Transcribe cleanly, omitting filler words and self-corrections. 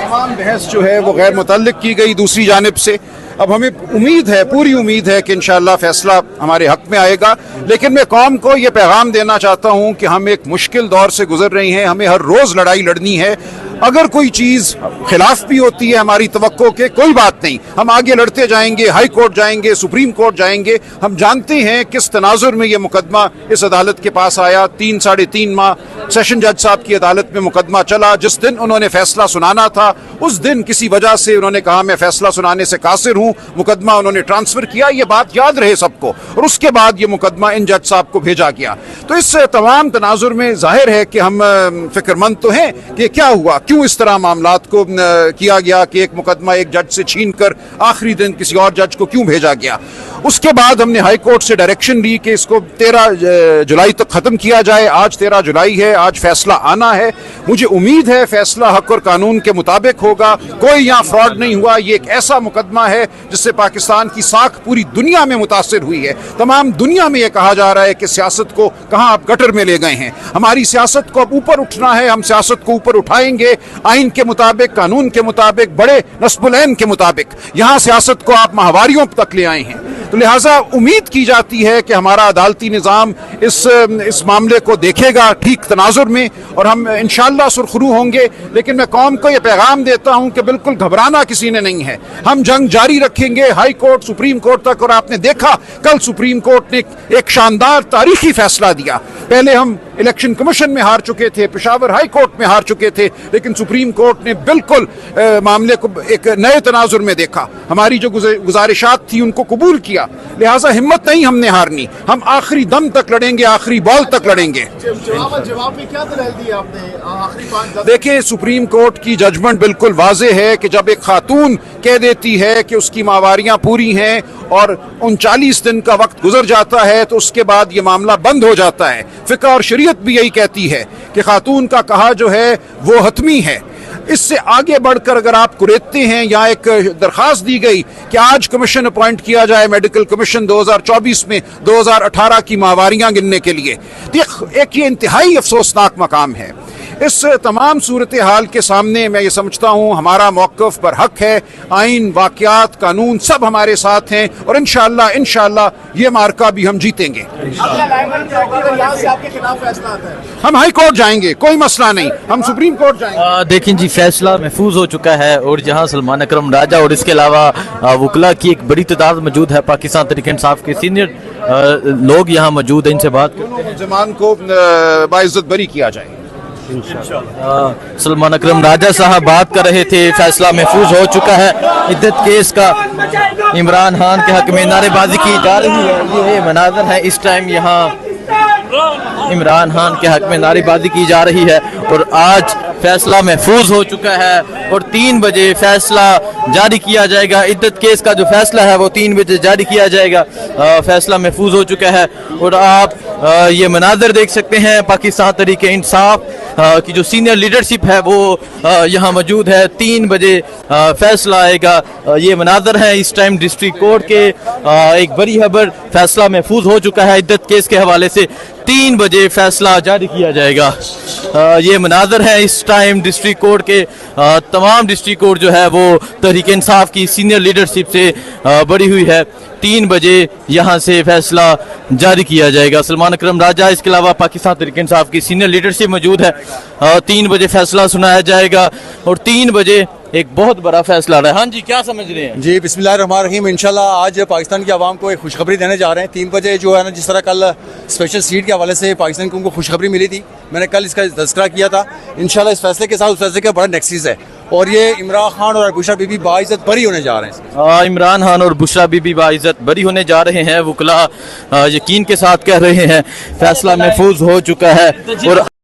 तमाम बहस जो है वो गैर मुतल्लिक की गई दूसरी जानिब से। अब हमें उम्मीद है, पूरी उम्मीद है कि इंशाअल्लाह फैसला हमारे हक में आएगा। लेकिन मैं कौम को ये पैगाम देना चाहता हूँ कि हम एक मुश्किल दौर से गुजर रहे हैं, हमें हर रोज़ लड़ाई लड़नी है। अगर कोई चीज़ खिलाफ भी होती है हमारी तवक्को के, कोई बात नहीं, हम आगे लड़ते जाएंगे, हाई कोर्ट जाएंगे, सुप्रीम कोर्ट जाएंगे। हम जानते हैं किस तनाजुर में ये मुकदमा इस अदालत के पास आया। 3-3.5 माह सेशन जज साहब की अदालत में मुकदमा चला। जिस दिन उन्होंने फैसला सुनाना था उस दिन किसी वजह से उन्होंने कहा मैं फैसला सुनाने से कासिर हूँ, मुकदमा उन्होंने ट्रांसफर किया। ये बात याद रहे सबको। और उसके बाद ये मुकदमा इन जज साहब को भेजा गया। तो इस तमाम तनाजुर में जाहिर है कि हम फिक्रमंद तो हैं कि क्या हुआ, क्यों इस तरह मामलात को किया गया कि एक मुकदमा एक जज से छीन कर आखिरी दिन किसी और जज को क्यों भेजा गया। उसके बाद हमने हाई कोर्ट से डायरेक्शन ली कि इसको 13 जुलाई तक ख़त्म किया जाए। आज 13 जुलाई है, आज फैसला आना है। मुझे उम्मीद है फैसला हक और कानून के मुताबिक होगा। कोई यहाँ फ्रॉड नहीं हुआ। ये एक ऐसा मुकदमा है जिससे पाकिस्तान की साख पूरी दुनिया में मुतासिर हुई है। तमाम दुनिया में ये कहा जा रहा है कि सियासत को कहाँ आप गटर में ले गए हैं। हमारी सियासत को अब ऊपर उठना है। हम सियासत को ऊपर उठाएंगे आइन के मुताबिक, कानून के मुताबिक, बड़े नस्बुलैन के मुताबिक। यहाँ सियासत को आप माहवारियों तक ले आए हैं। तो लिहाजा उम्मीद की जाती है कि हमारा अदालती निज़ाम इस मामले को देखेगा ठीक तनाजुर में और हम इंशाअल्लाह सुरखरू होंगे। लेकिन मैं कौम को यह पैगाम देता हूँ कि बिल्कुल घबराना किसी ने नहीं है। हम जंग जारी रखेंगे हाई कोर्ट, सुप्रीम कोर्ट तक। और आपने देखा कल सुप्रीम कोर्ट ने एक शानदार तारीखी फैसला दिया। पहले हम इलेक्शन कमीशन में हार चुके थे, पेशावर हाई कोर्ट में हार चुके थे, लेकिन सुप्रीम कोर्ट ने बिल्कुल मामले को एक नए तनाजुर में देखा। हमारी जो गुजारिशात थी उनको कबूल किया। लिहाजा हिम्मत नहीं हमने हारनी। हम आखिरी दम तक लड़ेंगे, आखिरी बॉल तक लड़ेंगे। जवाब में क्या दलील दी आपने आखिरी 5? देखिए, सुप्रीम कोर्ट की जजमेंट बिल्कुल वाजे है कि जब एक खातून कह देती है कि उसकी माहवारियां पूरी हैं और 39 दिन का वक्त गुजर जाता है तो उसके बाद ये मामला बंद हो जाता है। फिक़्ह और शरीयत भी यही कहती है कि खातून का कहा जो है वो हतमी है। इससे आगे बढ़कर अगर आप कुरेदते हैं, यहाँ एक दरखास्त दी गई कि आज कमीशन अपॉइंट किया जाए, मेडिकल कमीशन 2024 में 2018 की माहवारियां गिनने के लिए। एक ये इंतहाई अफसोसनाक मकाम है। इस तमाम सूरत हाल के सामने मैं ये समझता हूँ हमारा मौक़िफ़ पर हक है। आइन, वाक़यात, कानून सब हमारे साथ हैं और इंशाअल्लाह ये मार्का भी हम जीतेंगे। हम हाई कोर्ट जाएंगे, कोई मसला नहीं। हम सुप्रीम कोर्ट जाएंगे। देखें जी, फैसला महफूज हो चुका है और जहां सलमान अकरम राजा और इसके अलावा वकला की एक बड़ी तादाद मौजूद है। पाकिस्तान तहरीक इंसाफ के सीनियर लोग यहाँ मौजूद हैं, इनसे बात करते हैं। जमान को बाइज्जत बरी किया जाए। सलमान अकरम राजा साहब बात कर रहे थे। फैसला महफूज हो चुका है। इद्दत केस का इमरान खान के हक में नारेबाजी की जा रही है। ये मनाज़र है इस टाइम यहाँ इमरान खान के हक में नारेबाजी की जा रही है और आज फैसला महफूज हो चुका है और 3 बजे फैसला जारी किया जाएगा। इद्दत केस का जो फैसला है वो 3 बजे जारी किया जाएगा। फैसला महफूज हो चुका है और आप ये मनाज़र देख सकते हैं। पाकिस्तान तहरीक इंसाफ की जो सीनियर लीडरशिप है वो यहाँ मौजूद है। 3 बजे फैसला आएगा। ये मनाज़र है इस टाइम डिस्ट्रिक्ट कोर्ट के। एक बड़ी खबर, फैसला महफूज हो चुका है इद्दत केस के हवाले से। 3 बजे फैसला जारी किया जाएगा। ये मनाज़र है इस टाइम डिस्ट्रिक्ट कोर्ट के। तमाम डिस्ट्रिक्ट कोर्ट जो है वो तहरीक इंसाफ की सीनियर लीडरशिप से बड़ी हुई है। 3 बजे यहाँ से फैसला जारी किया जाएगा। सलमान अकरम राजा, इसके अलावा पाकिस्तान तहरीक इंसाफ की सीनियर लीडरशिप मौजूद है। 3 बजे फैसला सुनाया जाएगा और 3 बजे एक बहुत बड़ा फैसला रहा है। हाँ जी, क्या समझ रहे हैं? जी, बिस्मिल्लाहिर्रहमानिर्रहीम। इंशाल्लाह आज पाकिस्तान की आवाम को एक खुशखबरी देने जा रहे हैं। 3 बजे जो है ना, जिस तरह कल स्पेशल सीट के हवाले से पाकिस्तान को उनको खुशखबरी मिली थी, मैंने कल इसका तज़किरा किया था। इंशाल्लाह इस फैसले के साथ उस फैसले का बड़ा नेक्सिस है और ये इमरान खान और बुशरा बीबी बाइज्जत बरी होने जा रहे हैं। इमरान खान और बुशरा बीबी बाइज्जत बरी होने जा रहे हैं। वकला यकीन के साथ कह रहे हैं फैसला महफूज हो चुका है और